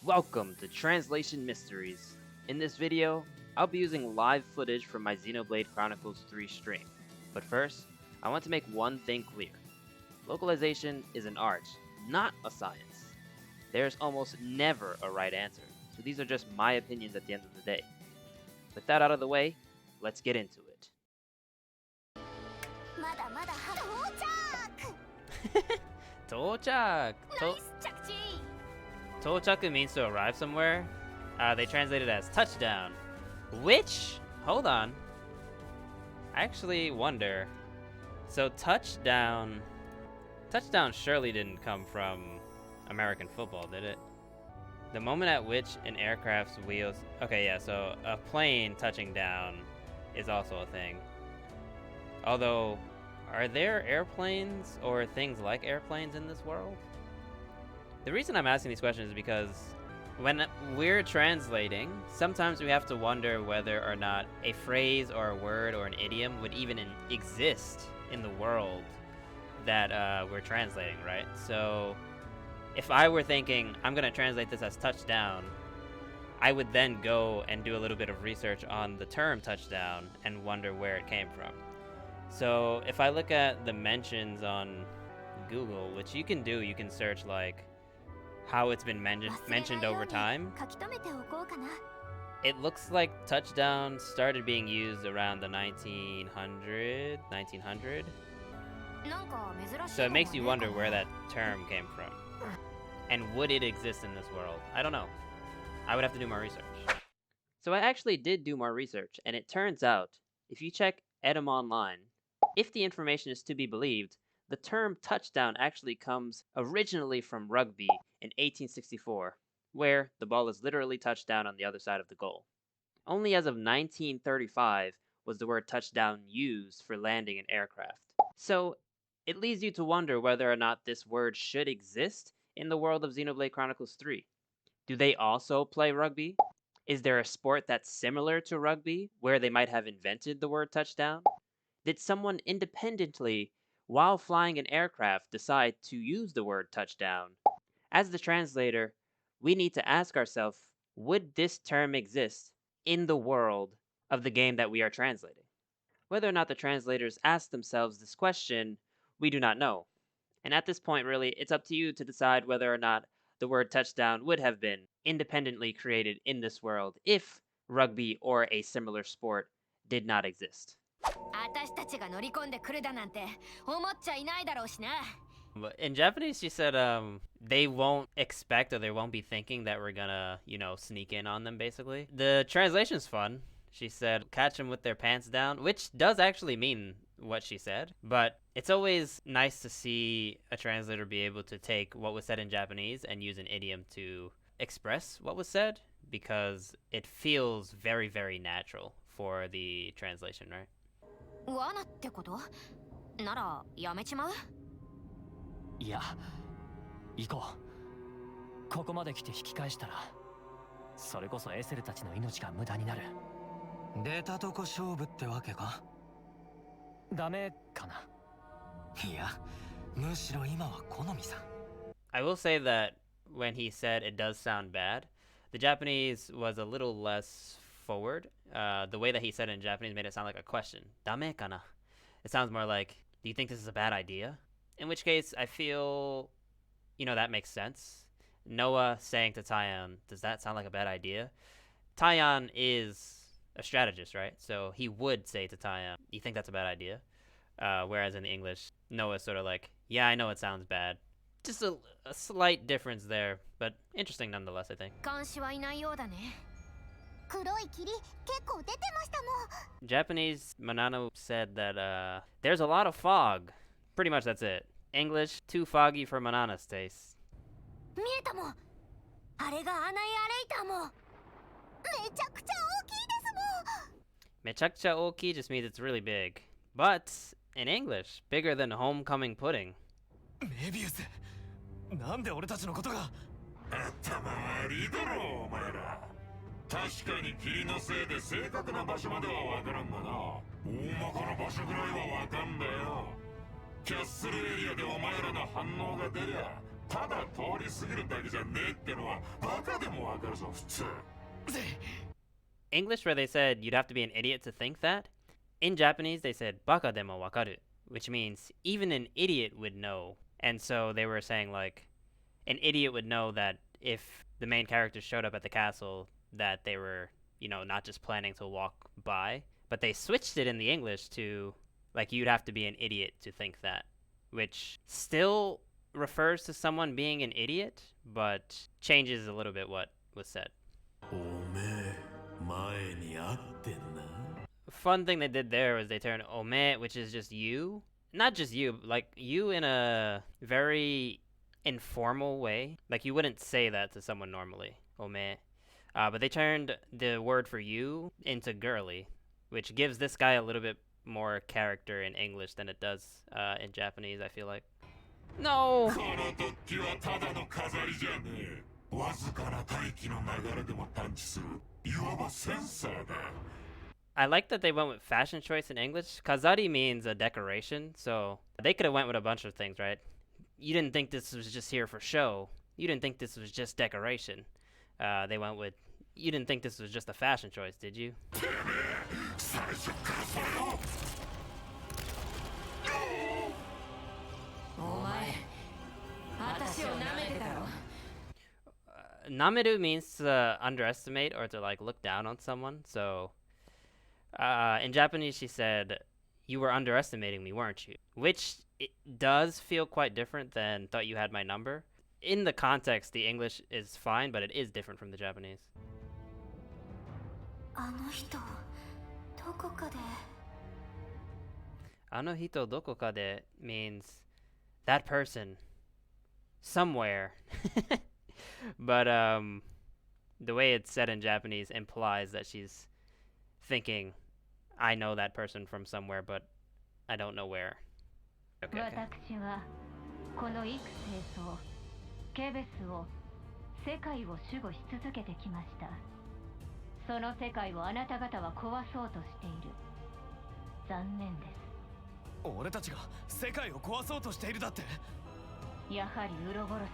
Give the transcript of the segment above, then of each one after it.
Welcome to Translation Mysteries. In this video, I'll be using live footage from my Xenoblade Chronicles 3 stream. But first, I want to make one thing clear. Localization is an art, not a science. There's almost never a right answer, so these are just my opinions at the end of the day. With that out of the way, let's get into it. Tochak! Tochaku means to arrive somewhere. They translate it as touchdown. Which, hold on. I actually wonder. So touchdown surely didn't come from American football, did it? The moment at which an aircraft's wheels... Okay, yeah, so a plane touching down is also a thing. Although, are there airplanes or things like airplanes in this world? The reason I'm asking these questions is because when we're translating, sometimes we have to wonder whether or not a phrase or a word or an idiom would even exist in the world that we're translating, right? So if I were thinking, I'm going to translate this as touchdown, I would then go and do a little bit of research on the term touchdown and wonder where it came from. So if I look at the mentions on Google, which you can do, you can search like how it's been mentioned over time. It looks like touchdown started being used around the 1900. So it makes you wonder where that term came from. And would it exist in this world? I don't know. I would have to do more research. So I actually did do more research, and it turns out, if you check Edom Online, if the information is to be believed, the term touchdown actually comes originally from rugby in 1864, where the ball is literally touched down on the other side of the goal. Only as of 1935 was the word touchdown used for landing an aircraft. So it leads you to wonder whether or not this word should exist in the world of Xenoblade Chronicles 3. Do they also play rugby? Is there a sport that's similar to rugby where they might have invented the word touchdown? Did someone independently, while flying an aircraft, decide to use the word touchdown? As the translator, we need to ask ourselves, would this term exist in the world of the game that we are translating? Whether or not the translators asked themselves this question, we do not know. And at this point, really, it's up to you to decide whether or not the word touchdown would have been independently created in this world if rugby or a similar sport did not exist. But in Japanese, she said they won't expect or they won't be thinking that we're gonna, sneak in on them, basically. The translation's fun. She said, catch them with their pants down, which does actually mean what she said. But it's always nice to see a translator be able to take what was said in Japanese and use an idiom to express what was said, because it feels very, very natural for the translation, right? 罠ってこと？ならやめちまう？いや、行こう。ここまで来て引き返したら、それこそエセルたちの命が無駄になる。出たとこ勝負ってわけか？ダメかな？いや、むしろ今は好みさ。I will say that when he said it does sound bad, the Japanese was a little less forward. The way that he said it in Japanese made it sound like a question. Dame kana? It sounds more like, do you think this is a bad idea? In which case, I feel, that makes sense. Noah saying to Taion, does that sound like a bad idea? Taion is a strategist, right? So he would say to Taion, you think that's a bad idea? Whereas in the English, Noah's sort of like, yeah, I know it sounds bad. Just a slight difference there, but interesting nonetheless, I think. Japanese, Manano said that there's a lot of fog. Pretty much that's it. English, too foggy for Manana's taste. 見えたもん。あれが穴へ歩いたもん。めちゃくちゃ大きいですもん。めちゃくちゃ大きい just means it's really big. But in English, bigger than homecoming pudding. メビウス、なんで俺たちのことが？頭悪いだろお前ら。確かに霧のせいで正確な場所まではわからんがな。大まかな場所ぐらいはわかんだよ。キャッスルエリアでお前らの反応が出りゃただ通り過ぎるだけじゃねえってのはバカでもわかるぞ普通。 English, where they said you'd have to be an idiot to think that. In Japanese, they said baka demo wakaru, which means even an idiot would know. And so they were saying, like, an idiot would know that if the main characters showed up at the castle, that they were, not just planning to walk by. But they switched it in the English to, like, you'd have to be an idiot to think that, which still refers to someone being an idiot, but changes a little bit what was said. Fun thing they did there was they turned ome, which is just you, not just you, like you in a very informal way. Like you wouldn't say that to someone normally, ome. But they turned the word for you into girly, which gives this guy a little bit more character in English than it does in Japanese, I feel like. No! I like that they went with fashion choice in English. Kazari means a decoration, so they could have went with a bunch of things, right? You didn't think this was just here for show. You didn't think this was just decoration. They went with, you didn't think this was just a fashion choice, did you? Nameru means to underestimate or to like look down on someone. So in Japanese she said, you were underestimating me, weren't you? Which it does feel quite different than thought you had my number. In the context, the English is fine, but it is different from the Japanese. Ano hito doko de means that person somewhere. But the way it's said in Japanese implies that she's thinking, I know that person from somewhere, but I don't know where. Okay. ケベスを世界を守護し続けてきました。その世界をあなた方は壊そうとしている。残念です。俺たちが世界を壊そうとしているだって。やはりウロボロスは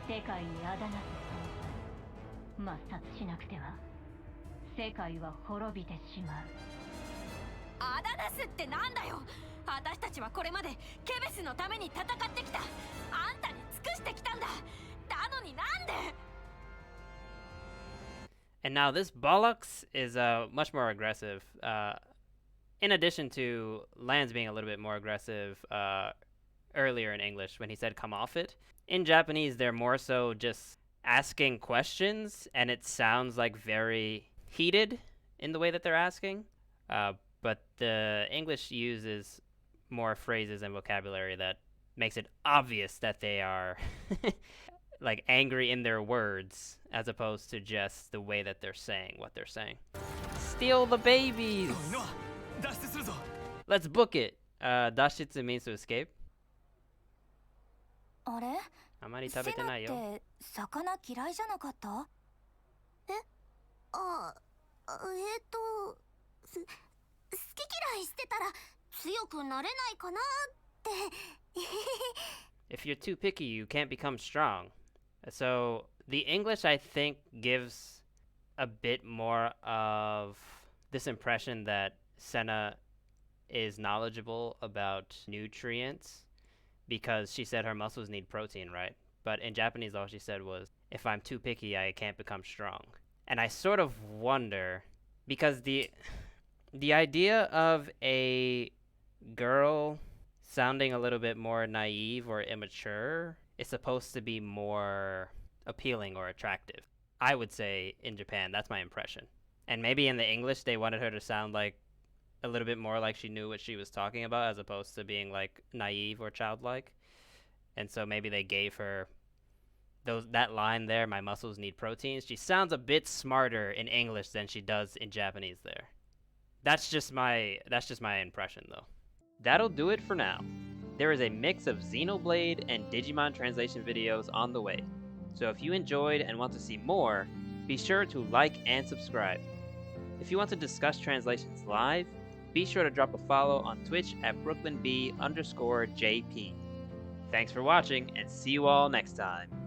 世界にあだなす存在。抹殺しなくては世界は滅びてしまう。あだなすってなんだよ。私たちはこれまでケベスのために戦ってきた。あんたに尽くしてきたんだ。なのになんで And now this bollocks is much more aggressive. In addition to Lance being a little bit more aggressive earlier in English when he said come off it. In Japanese, they're more so just asking questions, and it sounds like very heated in the way that they're asking. But the English uses more phrases and vocabulary that makes it obvious that they are like angry in their words as opposed to just the way that they're saying what they're saying. Steal the babies! Let's book it! Dashitsu means to escape. あれ？あまり食べてないよ。セナって魚嫌いじゃなかった？え？好き嫌いしてたら強くなれないかなって。If you're too picky, you can't become strong. So the English, I think, gives a bit more of this impression that Sena is knowledgeable about nutrients because she said her muscles need protein, right? But in Japanese, all she said was, if I'm too picky, I can't become strong. And I sort of wonder, because the idea of a girl sounding a little bit more naive or immature is supposed to be more appealing or attractive. I would say in Japan, that's my impression. And maybe in the English, they wanted her to sound like a little bit more like she knew what she was talking about as opposed to being like naive or childlike. And so maybe they gave her that line there, my muscles need proteins. She sounds a bit smarter in English than she does in Japanese there. That's just my impression though. That'll do it for now. There is a mix of Xenoblade and Digimon translation videos on the way. So if you enjoyed and want to see more, be sure to like and subscribe. If you want to discuss translations live, be sure to drop a follow on Twitch at BrooklynB_JP. Thanks for watching, and see you all next time.